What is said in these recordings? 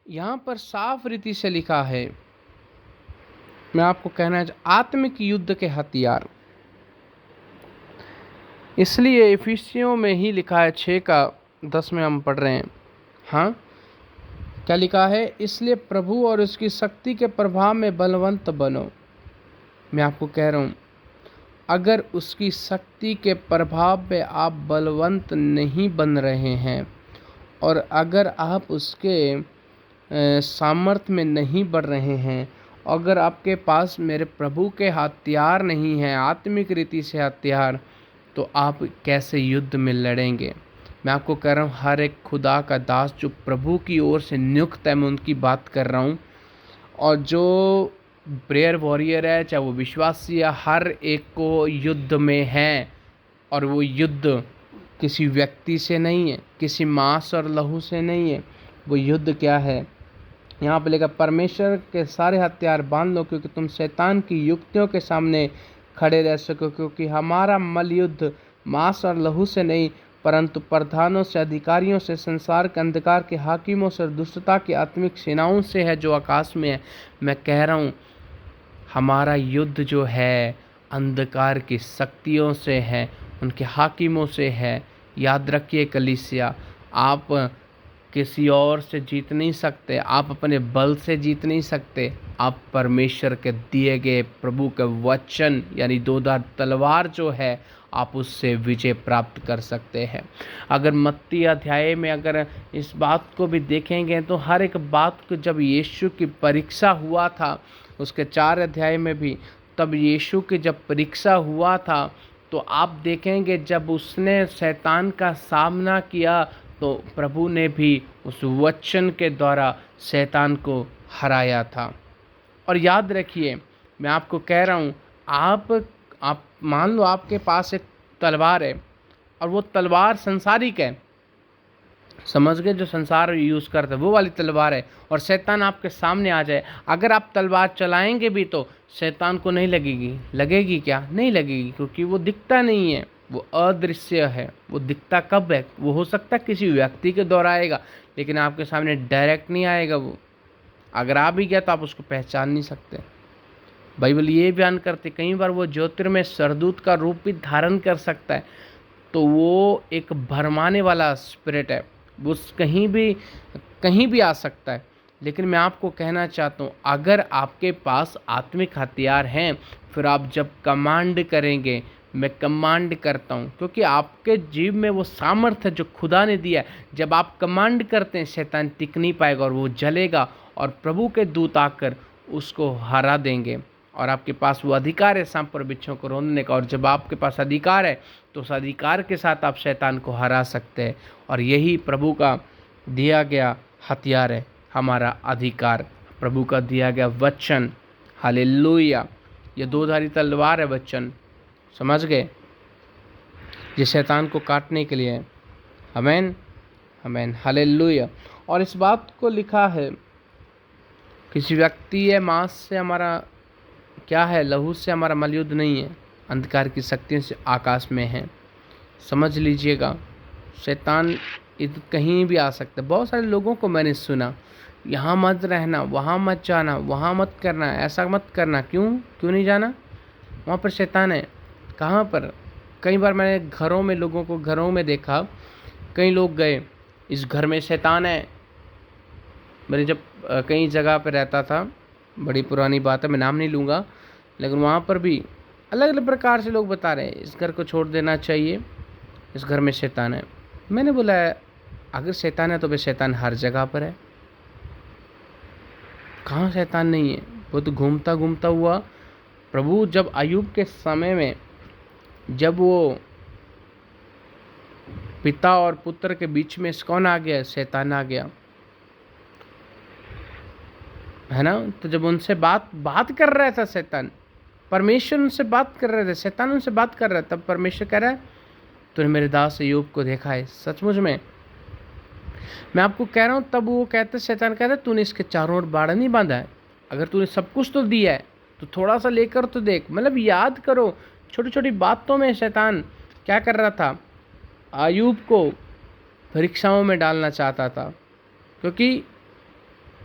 यहाँ पर साफ रीति से लिखा है, मैं आपको कहना है, आत्मिक युद्ध के हथियार। इसलिए इफिसियों में ही लिखा है 6:10 में हम पढ़ रहे हैं। हाँ, क्या लिखा है? इसलिए प्रभु और उसकी शक्ति के प्रभाव में बलवंत बनो। मैं आपको कह रहा हूँ, अगर उसकी शक्ति के प्रभाव में आप बलवंत नहीं बन रहे हैं और अगर आप उसके सामर्थ्य में नहीं बढ़ रहे हैं, अगर आपके पास मेरे प्रभु के हथियार नहीं हैं, आत्मिक रीति से हथियार, तो आप कैसे युद्ध में लड़ेंगे? मैं आपको कह रहा हूँ, हर एक खुदा का दास जो प्रभु की ओर से नियुक्त है, मैं उनकी बात कर रहा हूँ, और जो प्रेयर वॉरियर है, चाहे वो विश्वासी है, हर एक को युद्ध में है। और वो युद्ध किसी व्यक्ति से नहीं है, किसी मांस और लहू से नहीं है। वो युद्ध क्या है? यहाँ पे लिखा, परमेश्वर के सारे हथियार बांध लो, क्योंकि तुम शैतान की युक्तियों के सामने खड़े रह सको। क्योंकि हमारा मल युद्ध मांस और लहू से नहीं, परंतु प्रधानों से, अधिकारियों से, संसार के अंधकार के हाकिमों से, दुष्टता की आत्मिक सेनाओं से है जो आकाश में है। मैं कह रहा हूँ, हमारा युद्ध जो है अंधकार की शक्तियों से है, उनके हाकिमों से है। याद रखिए कलीसिया, आप किसी और से जीत नहीं सकते, आप अपने बल से जीत नहीं सकते, आप परमेश्वर के दिए गए प्रभु के वचन यानी दोधार तलवार जो है, आप उससे विजय प्राप्त कर सकते हैं। अगर मत्ती अध्याय में अगर इस बात को भी देखेंगे तो हर एक बात को, जब यीशु की परीक्षा हुआ था उसके 4 अध्याय में भी, तब यीशु की जब परीक्षा हुआ था तो आप देखेंगे जब उसने शैतान का सामना किया तो प्रभु ने भी उस वचन के द्वारा शैतान को हराया था। और याद रखिए, मैं आपको कह रहा हूँ, आप मान लो आपके पास एक तलवार है और वो तलवार संसारिक है, समझ गए? जो संसार यूज़ करता है वो वाली तलवार है, और शैतान आपके सामने आ जाए, अगर आप तलवार चलाएंगे भी तो शैतान को नहीं लगेगी। लगेगी क्या? नहीं लगेगी, क्योंकि वो दिखता नहीं है, वो अदृश्य है। वो दिखता कब है? वो हो सकता है किसी व्यक्ति के द्वारा आएगा, लेकिन आपके सामने डायरेक्ट नहीं आएगा। वो अगर आ भी गया तो आप उसको पहचान नहीं सकते। बाइबल ये बयान करते, कई बार वो ज्योतिर्मय सरदूत का रूप भी धारण कर सकता है। तो वो एक भरमाने वाला स्पिरिट है, वो कहीं भी आ सकता है। लेकिन मैं आपको कहना चाहता हूँ, अगर आपके पास आत्मिक हथियार हैं, फिर आप जब कमांड करेंगे, मैं कमांड करता हूँ, क्योंकि आपके जीव में वो सामर्थ्य जो खुदा ने दिया है, जब आप कमांड करते हैं शैतान टिक नहीं पाएगा और वो जलेगा, और प्रभु के दूत आकर उसको हरा देंगे। और आपके पास वो अधिकार है सांप और बिच्छों को रौंदने का, और जब आपके पास अधिकार है तो उस अधिकार के साथ आप शैतान को हरा सकते हैं। और यही प्रभु का दिया गया हथियार है, हमारा अधिकार, प्रभु का दिया गया वचन। हालेलुया! ये दोधारी तलवार है वचन, समझ गए? ये शैतान को काटने के लिए है। आमीन, आमीन, हालेलुया! और इस बात को लिखा है, किसी व्यक्ति या मांस से हमारा क्या है, लहू से हमारा मलयुद्ध नहीं है, अंधकार की शक्तियों से आकाश में है। समझ लीजिएगा, शैतान कहीं भी आ सकता है। बहुत सारे लोगों को मैंने सुना, यहाँ मत रहना, वहाँ मत जाना, वहाँ मत करना, ऐसा मत करना। क्यों नहीं जाना? वहाँ पर शैतान है। कहाँ पर? कई बार मैंने घरों में, लोगों को घरों में देखा, कई लोग गए, इस घर में शैतान है। मैंने जब कई जगह पर रहता था, बड़ी पुरानी बात है, मैं नाम नहीं लूँगा, लेकिन वहाँ पर भी अलग अलग प्रकार से लोग बता रहे हैं इस घर को छोड़ देना चाहिए, इस घर में शैतान है। मैंने बोला, अगर शैतान है तो भाई शैतान हर जगह पर है। कहाँ शैतान नहीं है? वो तो घूमता घूमता हुआ। प्रभु जब अय्यूब के समय में, जब वो पिता और पुत्र के बीच में कौन आ गया? शैतान आ गया, है ना? तो जब उनसे बात कर रहा था शैतान, परमेश्वर उनसे बात कर रहे थे, शैतान उनसे बात कर रहा है, तब परमेश्वर कह रहा है, तूने मेरे दास अय्यूब को देखा है सचमुच में? मैं आपको कह रहा हूँ, तब वो कहते, शैतान कहता है, तूने इसके चारों ओर बाड़ा नहीं बांधा है? अगर तूने सब कुछ तो दिया है तो थोड़ा सा लेकर तो देख। मतलब याद करो, छोटी छोटी बातों में शैतान क्या कर रहा था? अय्यूब को परीक्षाओं में डालना चाहता था, क्योंकि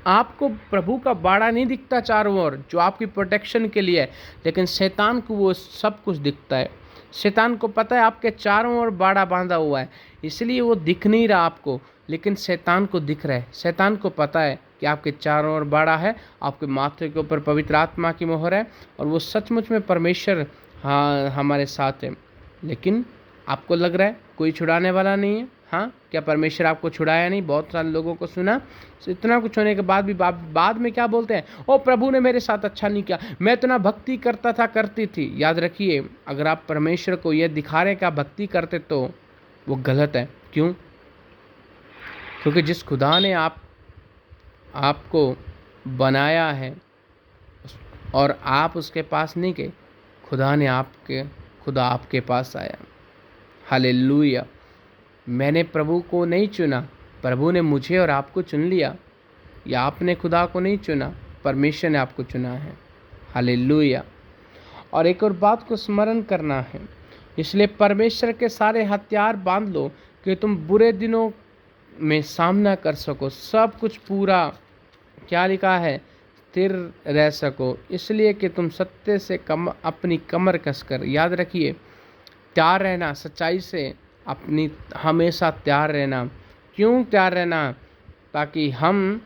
आपको प्रभु का बाड़ा नहीं दिखता चारों ओर जो आपकी प्रोटेक्शन के लिए है, लेकिन शैतान को वो सब कुछ दिखता है। शैतान को पता है आपके चारों ओर बाड़ा बांधा हुआ है, इसलिए वो दिख नहीं रहा आपको, लेकिन शैतान को दिख रहा है। शैतान को पता है कि आपके चारों ओर बाड़ा है, आपके माथे के ऊपर पवित्र आत्मा की मोहर है, और वो सचमुच में परमेश्वर हाँ हमारे साथ है। लेकिन आपको लग रहा है कोई छुड़ाने वाला नहीं है। हाँ, क्या परमेश्वर आपको छुड़ाया नहीं? बहुत सारे लोगों को सुना, तो इतना कुछ होने के बाद भी बाद में क्या बोलते हैं, ओ प्रभु ने मेरे साथ अच्छा नहीं किया, मैं इतना भक्ति करता था, करती थी। याद रखिए, अगर आप परमेश्वर को यह दिखा रहे कि आप भक्ति करते तो वो गलत है। क्यों? क्योंकि जिस खुदा ने आपको बनाया है और आप उसके पास नहीं गए, खुदा आपके पास आया। हालेलुया। मैंने प्रभु को नहीं चुना, प्रभु ने मुझे और आपको चुन लिया। या आपने खुदा को नहीं चुना, परमेश्वर ने आपको चुना है। हालेलुया। और एक और बात को स्मरण करना है, इसलिए परमेश्वर के सारे हथियार बांध लो कि तुम बुरे दिनों में सामना कर सको। सब कुछ पूरा क्या लिखा है, स्थिर रह सको, इसलिए कि तुम सत्य से अपनी कमर कसकर, याद रखिए, तैयार रहना, सच्चाई से अपनी हमेशा तैयार रहना। क्यों तैयार रहना? ताकि हम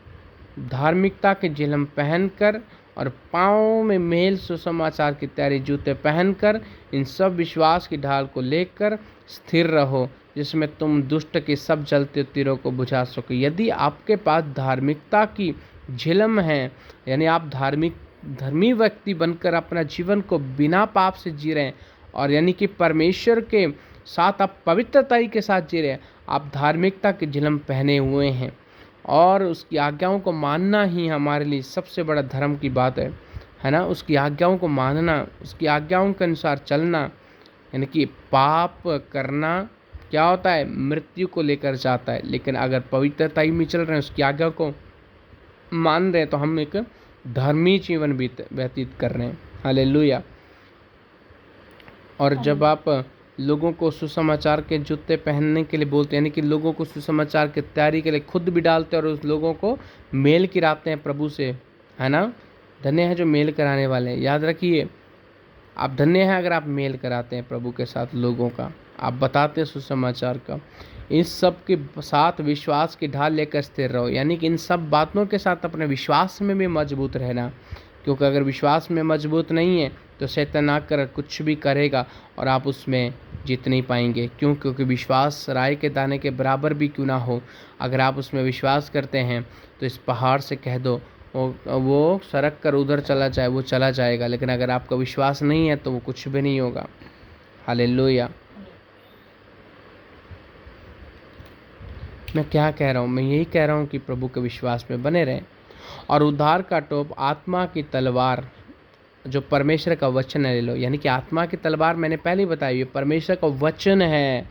धार्मिकता के जिलम पहनकर और पाँव में मेल सुसमाचार की तैयारी जूते पहनकर इन सब विश्वास की ढाल को लेकर स्थिर रहो, जिसमें तुम दुष्ट के सब जलते तीरों को बुझा सको। यदि आपके पास धार्मिकता की झिलम है, यानी आप धर्मी व्यक्ति बनकर अपना जीवन को बिना पाप से जी रहे हैं, और यानी कि परमेश्वर के साथ आप पवित्रता के साथ जी रहे हैं, आप धार्मिकता की झिलम पहने हुए हैं, और उसकी आज्ञाओं को मानना ही हमारे लिए सबसे बड़ा धर्म की बात है ना। उसकी आज्ञाओं को मानना, उसकी आज्ञाओं के अनुसार चलना, यानी कि पाप करना क्या होता है, मृत्यु को लेकर जाता है। लेकिन अगर पवित्रता ही में चल रहे हैं, उसकी आज्ञा को मान रहे हैं, तो हम एक धर्मी जीवन व्यतीत कर रहे हैं। हालेलुया। और जब आप लोगों को सुसमाचार के जूते पहनने के लिए बोलते हैं, यानी कि लोगों को सुसमाचार की तैयारी के लिए खुद भी डालते हैं और उस लोगों को मेल कराते हैं प्रभु से, है ना। धन्य है जो मेल कराने वाले हैं। याद रखिए, आप धन्य हैं अगर आप मेल कराते हैं प्रभु के साथ लोगों का, आप बताते हैं सुसमाचार का। इस सब के साथ विश्वास की ढाल लेकर स्थिर रहो, यानी कि इन सब बातों के साथ अपने विश्वास में भी मजबूत रहना, क्योंकि अगर विश्वास में मजबूत नहीं है तो शैतान आकर कुछ भी करेगा और आप उसमें जीत नहीं पाएंगे। क्यों? क्योंकि विश्वास राई के दाने के बराबर भी क्यों ना हो, अगर आप उसमें विश्वास करते हैं तो इस पहाड़ से कह दो वो सरक कर उधर चला जाए, वो चला जाएगा। लेकिन अगर आपका विश्वास नहीं है तो वो कुछ भी नहीं होगा। हालेलुया। मैं क्या कह रहा हूँ? मैं यही कह रहा हूँ कि प्रभु के विश्वास में बने रहें, और उद्धार का टोप आत्मा की तलवार जो परमेश्वर का वचन है ले लो। यानी कि आत्मा की तलवार मैंने पहले ही बताई, ये परमेश्वर का वचन है,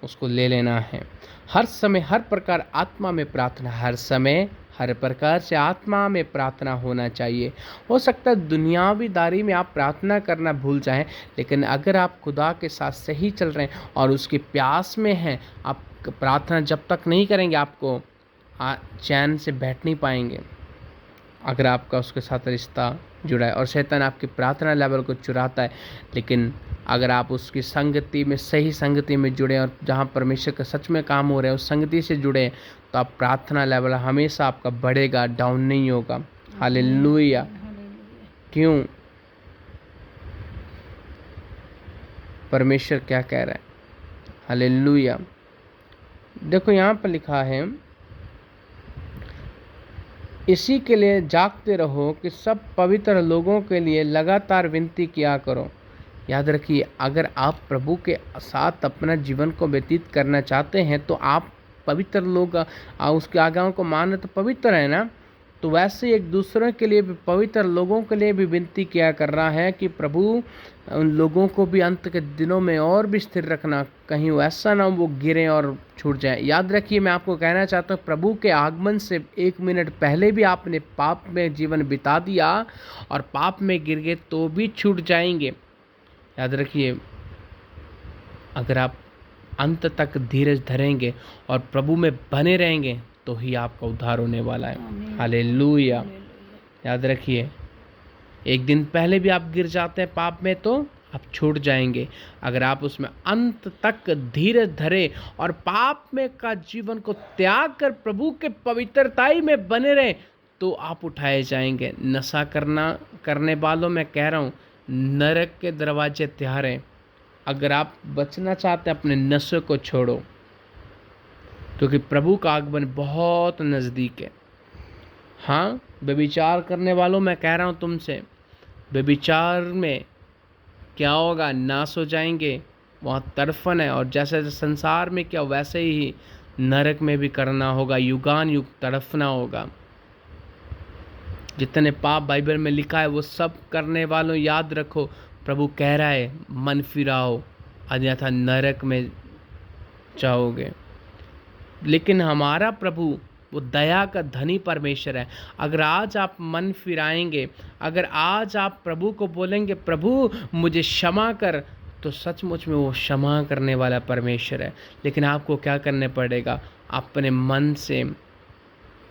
उसको ले लेना है। हर समय हर प्रकार आत्मा में प्रार्थना, हर समय हर प्रकार से आत्मा में प्रार्थना होना चाहिए। हो सकता है दुनियावी दारी में आप प्रार्थना करना भूल जाएं, लेकिन अगर आप खुदा के साथ सही चल रहे हैं और उसकी प्यास में हैं, आप प्रार्थना जब तक नहीं करेंगे आपको चैन से बैठ नहीं पाएंगे, अगर आपका उसके साथ रिश्ता जुड़ा है। और शैतान आपकी प्रार्थना लेवल को चुराता है, लेकिन अगर आप उसकी संगति में, सही संगति में जुड़े और जहाँ परमेश्वर का सच में काम हो रहा है उस संगति से जुड़े, तो आप प्रार्थना लेवल हमेशा आपका बढ़ेगा, डाउन नहीं होगा। हालेलुया। क्यों? परमेश्वर क्या कह रहा है? हालेलुया। देखो यहाँ पर लिखा है, इसी के लिए जागते रहो कि सब पवित्र लोगों के लिए लगातार विनती किया करो। याद रखिए, अगर आप प्रभु के साथ अपना जीवन को व्यतीत करना चाहते हैं तो आप पवित्र लोग उसके आज्ञाओं को माने तो पवित्र है ना। तो वैसे एक दूसरे के लिए भी, पवित्र लोगों के लिए भी विनती किया कर रहा है कि प्रभु उन लोगों को भी अंत के दिनों में और भी स्थिर रखना, कहीं ऐसा ना वो गिरें और छूट जाए। याद रखिए, मैं आपको कहना चाहता हूँ, प्रभु के आगमन से 1 मिनट पहले भी आपने पाप में जीवन बिता दिया और पाप में गिर गए तो भी छूट जाएंगे। याद रखिए, अगर आप अंत तक धीरज धरेंगे और प्रभु में बने रहेंगे तो ही आपका उद्धार होने वाला है। हालेलुया। याद रखिए, एक दिन पहले भी आप गिर जाते हैं पाप में तो आप छूट जाएंगे। अगर आप उसमें अंत तक धीरज धरे और पाप में का जीवन को त्याग कर प्रभु के पवित्रताई में बने रहे तो आप उठाए जाएंगे। नशा करने वालों मैं कह रहा हूँ, नरक के दरवाजे तैयार हैं। अगर आप बचना चाहते हैं अपने नशे को छोड़ो, क्योंकि प्रभु का आगमन बहुत नज़दीक है। हाँ, व्यभिचार करने वालों मैं कह रहा हूँ तुमसे, व्यभिचार में क्या होगा, नाश हो जाएंगे। वहाँ तड़फन है, और जैसे संसार में क्या वैसे ही नरक में भी करना होगा, युगान युग तड़फना होगा। जितने पाप बाइबल में लिखा है वो सब करने वालों याद रखो, प्रभु कह रहा है मन फिराओ, अन्यथा नरक में जाओगे। लेकिन हमारा प्रभु वो दया का धनी परमेश्वर है। अगर आज आप मन फिराएंगे, अगर आज आप प्रभु को बोलेंगे प्रभु मुझे क्षमा कर, तो सचमुच में वो क्षमा करने वाला परमेश्वर है। लेकिन आपको क्या करने पड़ेगा, अपने मन से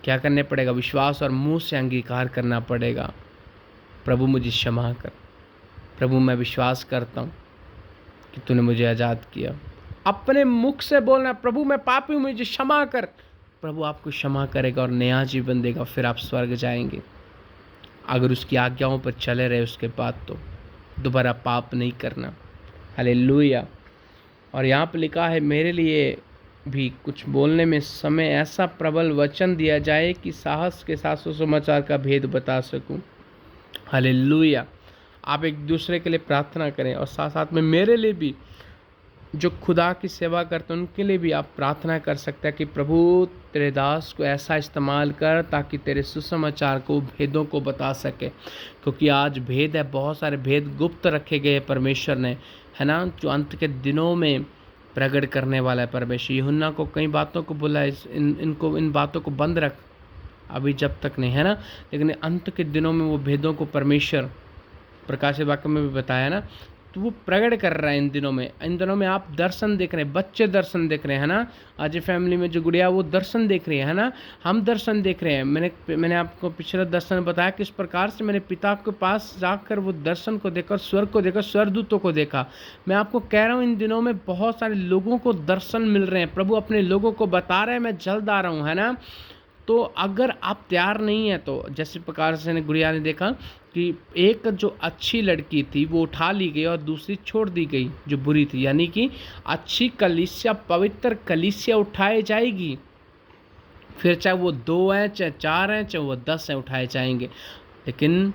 क्या करने पड़ेगा, विश्वास और मुंह से अंगीकार करना पड़ेगा, प्रभु मुझे क्षमा कर, प्रभु मैं विश्वास करता हूँ कि तूने मुझे आज़ाद किया। अपने मुख से बोलना प्रभु मैं पापी हूँ मुझे क्षमा कर, प्रभु आपको क्षमा करेगा और नया जीवन देगा, फिर आप स्वर्ग जाएंगे। अगर उसकी आज्ञाओं पर चले रहे उसके बाद तो दोबारा पाप नहीं करना। हालेलुया। और यहाँ पर लिखा है मेरे लिए भी कुछ बोलने में समय ऐसा प्रबल वचन दिया जाए कि साहस के साथ सुसमाचार का भेद बता सकूं। हालेलुया। आप एक दूसरे के लिए प्रार्थना करें, और साथ साथ में मेरे लिए भी, जो खुदा की सेवा करते हैं उनके लिए भी आप प्रार्थना कर सकते हैं कि प्रभु तेरे दास को ऐसा इस्तेमाल कर ताकि तेरे सुसमाचार को, भेदों को बता सके। क्योंकि आज भेद है, बहुत सारे भेद गुप्त रखे गए परमेश्वर ने, है ना, जो अंत के दिनों में प्रकट करने वाला है परमेश्वर। यूहन्ना को कई बातों को बोला, इन बातों को बंद रख अभी जब तक नहीं, है ना। लेकिन अंत के दिनों में वो भेदों को परमेश्वर प्रकाश वाक्य में भी बताया ना, तो वो प्रकट कर रहा है इन दिनों में आप दर्शन देख रहे हैं, बच्चे दर्शन देख रहे हैं, है ना। आज फैमिली में जो गुड़िया वो दर्शन देख रही है ना, हम दर्शन देख रहे हैं। मैंने आपको पिछले दर्शन बताया किस प्रकार से मैंने पिता के पास जाकर वो दर्शन को देखकर, स्वर्ग को देखकर, स्वर्गदूतों को देखा। मैं आपको कह रहा हूँ इन दिनों में बहुत सारे लोगों को दर्शन मिल रहे हैं, प्रभु अपने लोगों को बता रहे हैं मैं जल्द आ रहा हूँ, है ना। तो अगर आप तैयार नहीं है तो जैसे प्रकार से गुड़िया ने देखा कि एक जो अच्छी लड़की थी वो उठा ली गई और दूसरी छोड़ दी गई जो बुरी थी, यानी कि अच्छी कलीसिया, पवित्र कलीसिया उठाई जाएगी, फिर चाहे वो 2 हैं, चाहे 4 हैं, चाहे वो 10 हैं, उठाए जाएंगे। लेकिन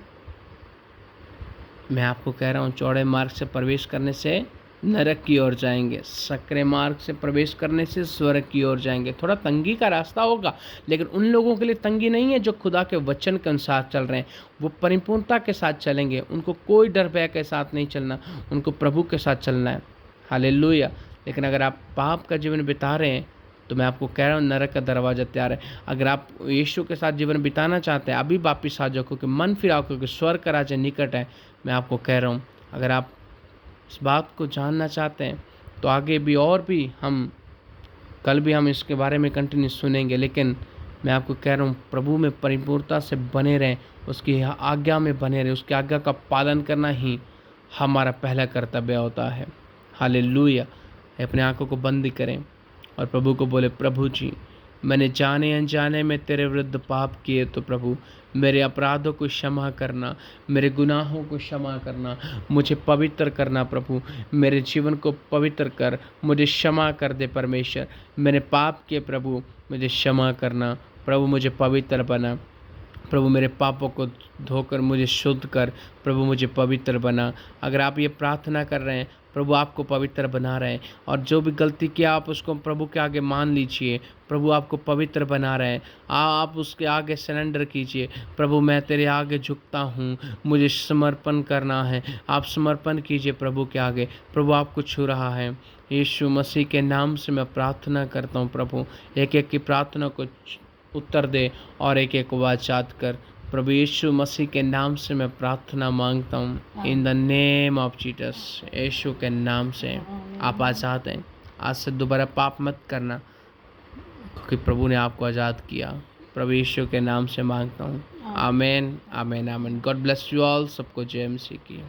मैं आपको कह रहा हूँ चौड़े मार्ग से प्रवेश करने से नरक की ओर जाएंगे, सकरे मार्ग से प्रवेश करने से स्वर्ग की ओर जाएंगे। थोड़ा तंगी का रास्ता होगा, लेकिन उन लोगों के लिए तंगी नहीं है जो खुदा के वचन के अनुसार चल रहे हैं, वो परिपूर्णता के साथ चलेंगे। उनको कोई डर भय के साथ नहीं चलना, उनको प्रभु के साथ चलना है। हालेलुया। लेकिन अगर आप पाप का जीवन बिता रहे हैं तो मैं आपको कह रहा हूँ नरक का दरवाज़ा तैयार है। अगर आप यीशु के साथ जीवन बिताना चाहते हैं, अभी वापिस आ जाओ, क्योंकि मन फिराओ, क्योंकि स्वर्ग का राज्य निकट है। मैं आपको कह रहा हूँ अगर आप इस बात को जानना चाहते हैं तो आगे भी और भी कल भी हम इसके बारे में कंटिन्यू सुनेंगे। लेकिन मैं आपको कह रहा हूँ प्रभु में परिपूर्णता से बने रहें, उसकी आज्ञा में बने रहें, उसकी आज्ञा का पालन करना ही हमारा पहला कर्तव्य होता है। हालेलुया। अपने आंखों को बंद करें और प्रभु को बोले प्रभु जी मैंने जाने अनजाने में तेरे विरुद्ध पाप किए, तो प्रभु मेरे अपराधों को क्षमा करना, मेरे गुनाहों को क्षमा करना, मुझे पवित्र करना। प्रभु मेरे जीवन को पवित्र कर, मुझे क्षमा कर दे परमेश्वर। मैंने पाप किए प्रभु, मुझे क्षमा करना। प्रभु मुझे पवित्र बना, प्रभु मेरे पापों को धोकर मुझे शुद्ध कर, प्रभु मुझे पवित्र बना। अगर आप ये प्रार्थना कर रहे हैं प्रभु आपको पवित्र बना रहे हैं, और जो भी गलती किया आप उसको प्रभु के आगे मान लीजिए। प्रभु आपको पवित्र बना रहे हैं, आप उसके आगे सरेंडर कीजिए। प्रभु मैं तेरे आगे झुकता हूँ, मुझे समर्पण करना है। आप समर्पण कीजिए प्रभु के आगे, प्रभु आपको छू रहा है। यीशु मसीह के नाम से मैं प्रार्थना करता हूँ प्रभु, एक एक की प्रार्थना को उत्तर दे और एक एक को आजाद कर। प्रभु यीशु मसीह के नाम से मैं प्रार्थना मांगता हूँ, in the name of Jesus. यीशु के नाम से आप आज़ाद हैं। आज से दोबारा पाप मत करना, कि प्रभु ने आपको आज़ाद किया। प्रभु यीशु के नाम से मांगता हूँ, आमीन, आमीन, आमीन। God bless you all. सबको जय मसीह की।